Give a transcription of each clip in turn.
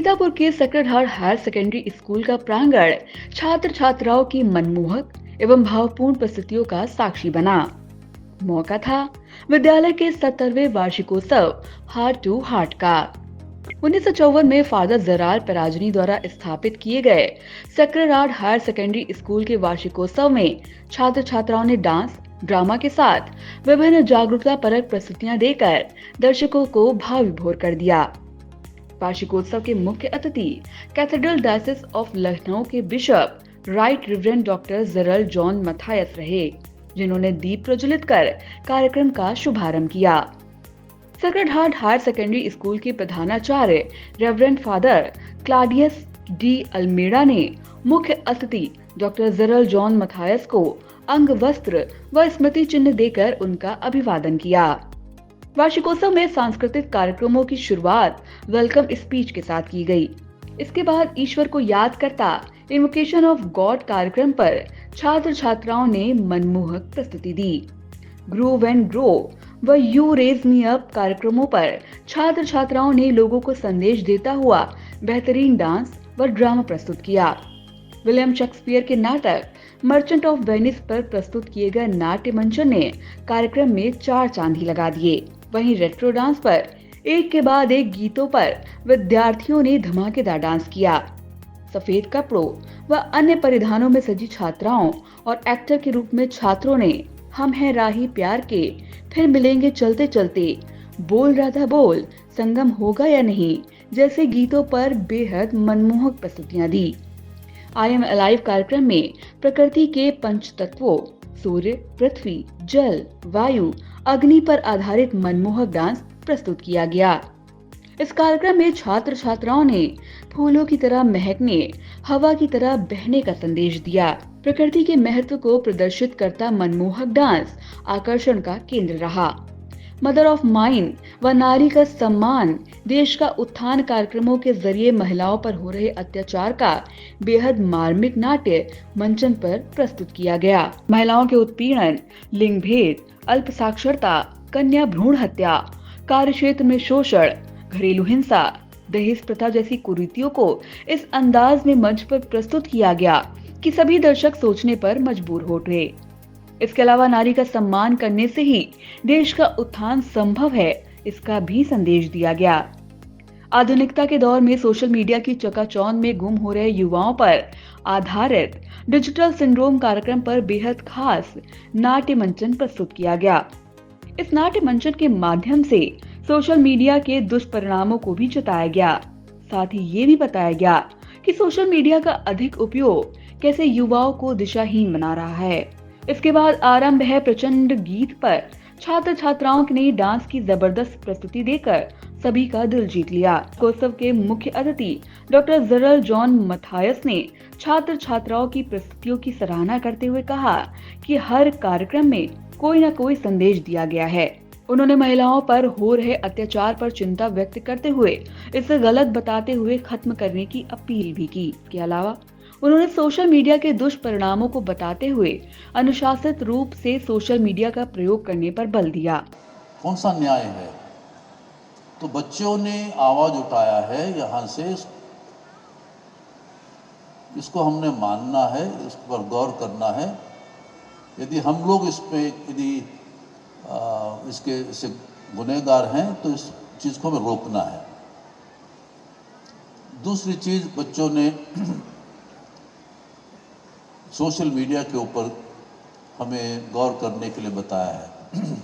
सीतापुर के Sacred heart higher secondary School का प्रांगण छात्र छात्राओं की मनमोहक एवं भावपूर्ण प्रस्तुतियों का साक्षी बना। मौका था विद्यालय के 70वें वार्षिकोत्सव हार्ट टू हार्ट का। 1954 में फादर जराल पराजनी द्वारा स्थापित किए गए Sacred heart higher secondary school के वार्षिकोत्सव में छात्र छात्राओं ने डांस ड्रामा के साथ विभिन्न जागरूकता परक प्रस्तुतियां देकर दर्शकों को भाव विभोर कर दिया। वार्षिकोत्सव के मुख्य अतिथि कैथेड्रल डायसिस ऑफ लखनऊ के बिशप राइट रिवरेंड डॉक्टर जरल जॉन मथायस रहे, जिन्होंने दीप प्रज्वलित कर कार्यक्रम का शुभारंभ किया। Sacred heart higher secondary school के प्रधानाचार्य reverend father Claudius D Almeida ने मुख्य अतिथि डॉक्टर जरल जॉन मथायस को अंग वस्त्र व स्मृति चिन्ह देकर उनका अभिवादन किया। वार्षिकोत्सव में सांस्कृतिक कार्यक्रमों की शुरुआत वेलकम स्पीच के साथ की गई। इसके बाद ईश्वर को याद करता इन्वोकेशन ऑफ गॉड कार्यक्रम पर छात्र छात्राओं ने मनमोहक प्रस्तुति दी। ग्रूव एंड ग्रो व यू रेज मी अप कार्यक्रमों पर छात्र छात्राओं ने लोगों को संदेश देता हुआ बेहतरीन डांस व ड्रामा प्रस्तुत किया। विलियम शेक्सपियर के नाटक मर्चेंट ऑफ वेनिस पर प्रस्तुत किए गए नाट्य मंचन ने कार्यक्रम में 4 चांदी लगा दिए। वहीं रेट्रो डांस पर एक के बाद एक गीतों पर विद्यार्थियों ने धमाकेदार डांस किया। सफेद कपड़ों व अन्य परिधानों में सजी छात्राओं और एक्टर के रूप में छात्रों ने हम हैं राही प्यार के, फिर मिलेंगे चलते चलते, बोल राधा बोल, संगम होगा या नहीं जैसे गीतों पर बेहद मनमोहक प्रस्तुतियां दी। आई एम अलाइव कार्यक्रम में प्रकृति के पंच तत्वों सूर्य, पृथ्वी, जल, वायु, अग्नि पर आधारित मनमोहक डांस प्रस्तुत किया गया। इस कार्यक्रम में छात्र छात्राओं ने फूलों की तरह महकने, हवा की तरह बहने का संदेश दिया। प्रकृति के महत्व को प्रदर्शित करता मनमोहक डांस आकर्षण का केंद्र रहा। मदर ऑफ माइंड व नारी का सम्मान, देश का उत्थान कार्यक्रमों के जरिए महिलाओं पर हो रहे अत्याचार का बेहद मार्मिक नाट्य मंचन पर प्रस्तुत किया गया। महिलाओं के उत्पीड़न, लिंग भेद, अल्प साक्षरता, कन्या भ्रूण हत्या, कार्य क्षेत्र में शोषण, घरेलू हिंसा, दहेज प्रथा जैसी कुरीतियों को इस अंदाज में मंच पर प्रस्तुत किया गया कि सभी दर्शक सोचने पर मजबूर हो उठे। इसके अलावा नारी का सम्मान करने से ही देश का उत्थान संभव है, इसका भी संदेश दिया गया। आधुनिकता के दौर में सोशल मीडिया की चकाचौंध में गुम हो रहे युवाओं पर आधारित डिजिटल सिंड्रोम कार्यक्रम पर बेहद खास नाट्य मंचन प्रस्तुत किया गया। इस नाट्य मंचन के माध्यम से सोशल मीडिया के दुष्परिणामों को भी जताया गया। साथ ही ये भी बताया गया कि सोशल मीडिया का अधिक उपयोग कैसे युवाओं को दिशाहीन बना रहा है। इसके बाद आरंभ है प्रचंड गीत पर छात्र छात्राओं ने डांस की जबरदस्त प्रस्तुति देकर सभी का दिल जीत लिया। उत्सव के मुख्य अतिथि डॉक्टर जरल जॉन मथायस ने छात्र छात्राओं की प्रस्तुतियों की सराहना करते हुए कहा कि हर कार्यक्रम में कोई न कोई संदेश दिया गया है। उन्होंने महिलाओं पर हो रहे अत्याचार पर चिंता व्यक्त करते हुए इसे गलत बताते हुए खत्म करने की अपील भी की। इसके अलावा उन्होंने सोशल मीडिया के दुष्परिणामों को बताते हुए अनुशासित रूप से सोशल मीडिया का प्रयोग करने पर बल दिया। कौन सा न्याय है? तो बच्चों ने आवाज उठाया है यहाँ से, इसको हमने मानना है, इस पर गौर करना है। यदि हम लोग इस पे इसके गुनहगार हैं तो इस चीज़ को हमें रोकना है। दूसरी चीज़, बच्चों ने सोशल मीडिया के ऊपर हमें गौर करने के लिए बताया है।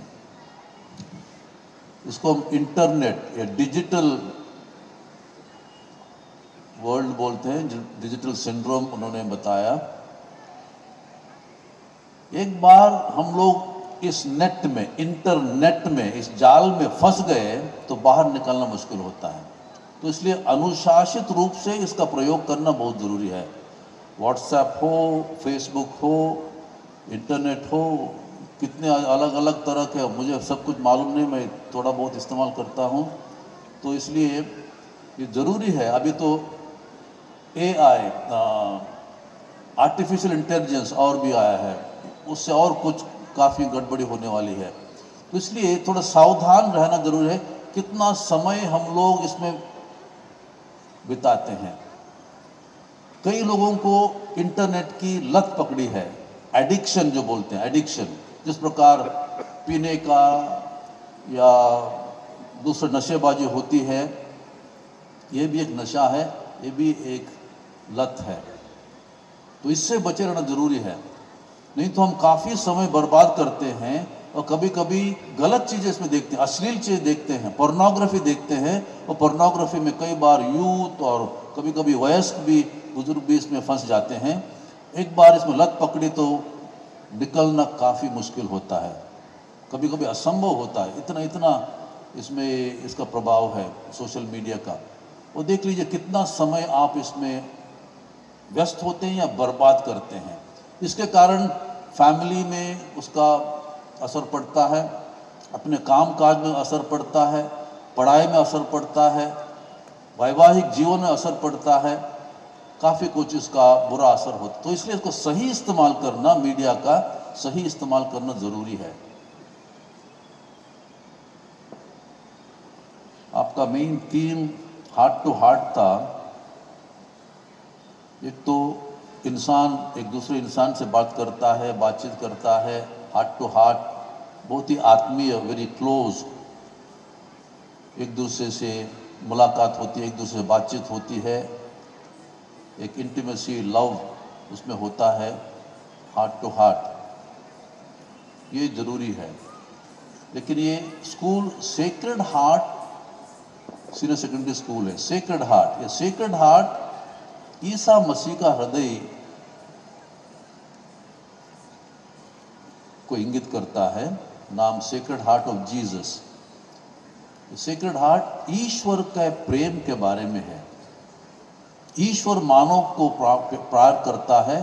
इसको हम इंटरनेट या डिजिटल वर्ल्ड बोलते हैं, डिजिटल सिंड्रोम उन्होंने बताया। एक बार हम लोग इस नेट में, इंटरनेट में, इस जाल में फंस गए तो बाहर निकलना मुश्किल होता है। तो इसलिए अनुशासित रूप से इसका प्रयोग करना बहुत ज़रूरी है। व्हाट्सएप हो, फेसबुक हो, इंटरनेट हो, कितने अलग अलग तरह के, मुझे सब कुछ मालूम नहीं, मैं थोड़ा बहुत इस्तेमाल करता हूँ। तो इसलिए ये ज़रूरी है। अभी तो AI, आर्टिफिशियल इंटेलिजेंस और भी आया है, उससे और कुछ काफ़ी गड़बड़ी होने वाली है। तो इसलिए थोड़ा सावधान रहना जरूरी है। कितना समय हम लोग इसमें बिताते हैं। कई लोगों को इंटरनेट की लत पकड़ी है, एडिक्शन जो बोलते हैं, एडिक्शन। जिस प्रकार पीने का या दूसरे नशेबाजी होती है, ये भी एक नशा है, ये भी एक लत है। तो इससे बचे रहना जरूरी है, नहीं तो हम काफ़ी समय बर्बाद करते हैं और कभी कभी गलत चीज़ें इसमें देखते हैं, अश्लील चीज़ देखते हैं, पोर्नोग्राफी देखते हैं। और पोर्नोग्राफी में कई बार यूथ और कभी कभी वयस्क भी, बुजुर्ग भी इसमें फंस जाते हैं। एक बार इसमें लत पकड़ी तो निकलना काफ़ी मुश्किल होता है, कभी कभी असंभव होता है। इतना इसमें इसका प्रभाव है सोशल मीडिया का। और देख लीजिए कितना समय आप इसमें व्यस्त होते हैं या बर्बाद करते हैं। इसके कारण फैमिली में उसका असर पड़ता है, अपने काम काज में असर पड़ता है, पढ़ाई में असर पड़ता है, वैवाहिक जीवन में असर पड़ता है, काफ़ी कुछ इसका बुरा असर होता है। तो इसलिए इसको सही इस्तेमाल करना, मीडिया का सही इस्तेमाल करना ज़रूरी है। आपका main theme heart to heart था। एक तो इंसान एक दूसरे इंसान से बात करता है, बातचीत करता है, हार्ट टू हार्ट, बहुत ही आत्मीय, वेरी क्लोज, एक दूसरे से मुलाकात होती है, एक दूसरे से बातचीत होती है, एक इंटीमेसी, लव उसमें होता है, हार्ट टू हार्ट, ये ज़रूरी है। लेकिन ये school sacred heart senior secondary school है, सेक्रेड हार्ट। ये सेक्रेड हार्ट ईसा मसीह का हृदय को इंगित करता है। नाम sacred heart of Jesus. Sacred heart ईश्वर के प्रेम के बारे में है। ईश्वर मानव को प्यार करता है।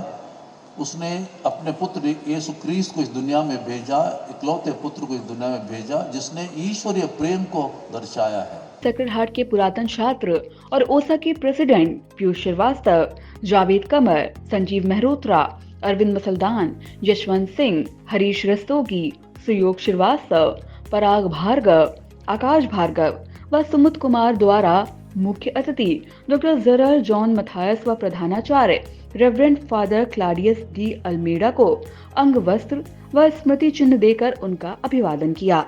उसने अपने पुत्र यीशु क्रिस्त को इस दुनिया में भेजा, इकलौते पुत्र को इस दुनिया में भेजा, जिसने ईश्वरीय प्रेम को दर्शाया है। सेक्रेड हार्ट के पुरातन छात्र और ओसा के प्रेसिडेंट पीयूष श्रीवास्तव, जावेद कमर, संजीव मेहरोत्रा, अरविंद मसलदान, यशवंत सिंह, हरीश रस्तोगी, सुयोग श्रीवास्तव, पराग भार्गव, आकाश भार्गव व सुमित कुमार द्वारा मुख्य अतिथि डॉक्टर जरल जॉन मथायस व प्रधानाचार्य reverend father Claudius D Almeida को अंग वस्त्र व स्मृति चिन्ह देकर उनका अभिवादन किया।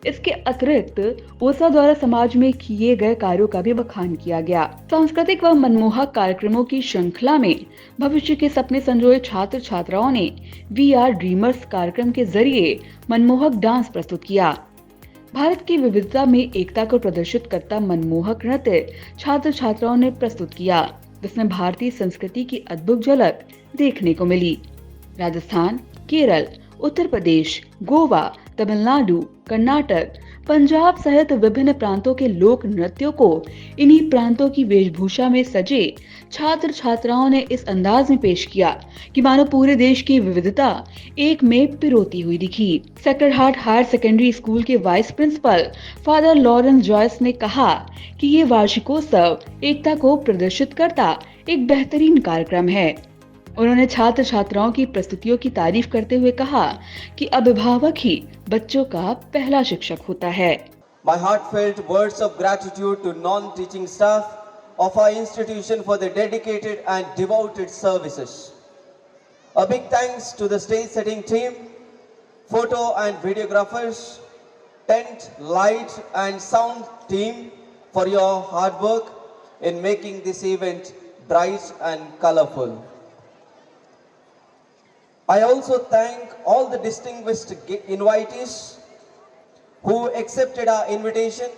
इसके अतिरिक्त ओसा द्वारा समाज में किए गए कार्यों का भी बखान किया गया। सांस्कृतिक व मनमोहक कार्यक्रमों की श्रृंखला में भविष्य के सपने संजोए छात्र छात्राओं ने VR ड्रीमर्स कार्यक्रम के जरिए मनमोहक डांस प्रस्तुत किया। भारत की विविधता में एकता को प्रदर्शित करता मनमोहक नृत्य छात्र छात्राओं ने प्रस्तुत किया, जिसमें भारतीय संस्कृति की अद्भुत झलक देखने को मिली। राजस्थान, केरल, उत्तर प्रदेश, गोवा, तमिलनाडु, कर्नाटक, पंजाब सहित विभिन्न प्रांतों के लोक नृत्यों को इन्हीं प्रांतों की वेशभूषा में सजे छात्र छात्राओं ने इस अंदाज में पेश किया कि मानो पूरे देश की विविधता एक में पिरोती हुई दिखी। Sacred heart higher secondary school के vice principal father Lawrence Joyce ने कहा कि ये वार्षिकोत्सव एकता को प्रदर्शित करता एक बेहतरीन कार्यक्रम है। उन्होंने छात्र छात्राओं की प्रस्तुतियों की तारीफ करते हुए कहा कि अभिभावक ही बच्चों का पहला शिक्षक होता है। My heartfelt words of gratitude to non-teaching staff of our institution for their dedicated and devoted services. A big thanks to the stage setting team, photo and videographers, tent, light and sound team for your hard work in making this event bright and colorful. I also thank all the distinguished invitees who accepted our invitation,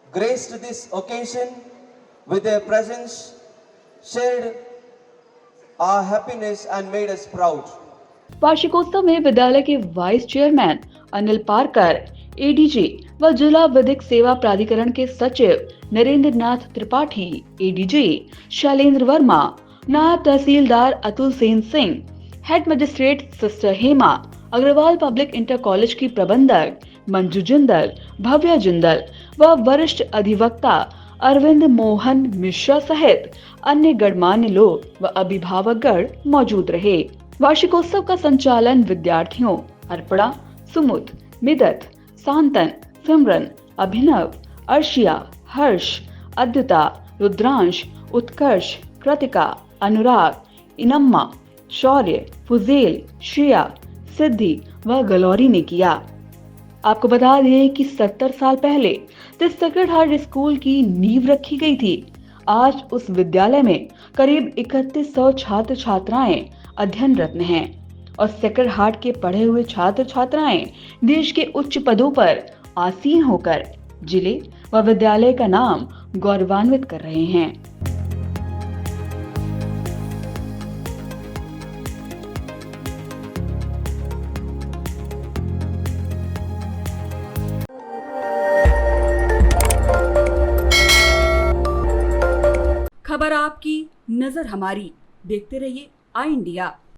graced this occasion with their presence, shared our happiness and made us proud. वार्षिकोत्सव में विद्यालय के vice chairman Anil पारकर, ADG व जिला विधिक सेवा प्राधिकरण के सचिव नरेंद्र नाथ त्रिपाठी, ADG शैलेंद्र वर्मा, नायब तहसीलदार Atul Sen Singh, head magistrate sister Hema, Agarwal public inter college की प्रबंधक मंजू जिंदल, भव्या जिंदल व वरिष्ठ अधिवक्ता अरविंद मोहन मिश्रा सहित अन्य गणमान्य लोग व अभिभावकगण मौजूद रहे। वार्षिकोत्सव का संचालन विद्यार्थियों अर्पणा, सुमुद, मिदत, सांतन, सिमरन, अभिनव, अर्शिया, हर्ष, अद्विता, रुद्रांश, उत्कर्ष, कृतिका, अनुराग, इनम्मा, शौर्य, फुजेल, श्रेया, सिद्धि व गलौरी ने किया। आपको बता दें कि 70 साल पहले द सेक्रेड हार्ट स्कूल की नींव रखी गई थी। आज उस विद्यालय में करीब 3100 छात्र छात्राएं अध्ययनरत हैं और सेक्रेड हार्ट के पढ़े हुए छात्र छात्राएं देश के उच्च पदों पर आसीन होकर जिले व विद्यालय का नाम गौरवान्वित कर रहे हैं। खबर आपकी, नजर हमारी। देखते रहिए आई इंडिया।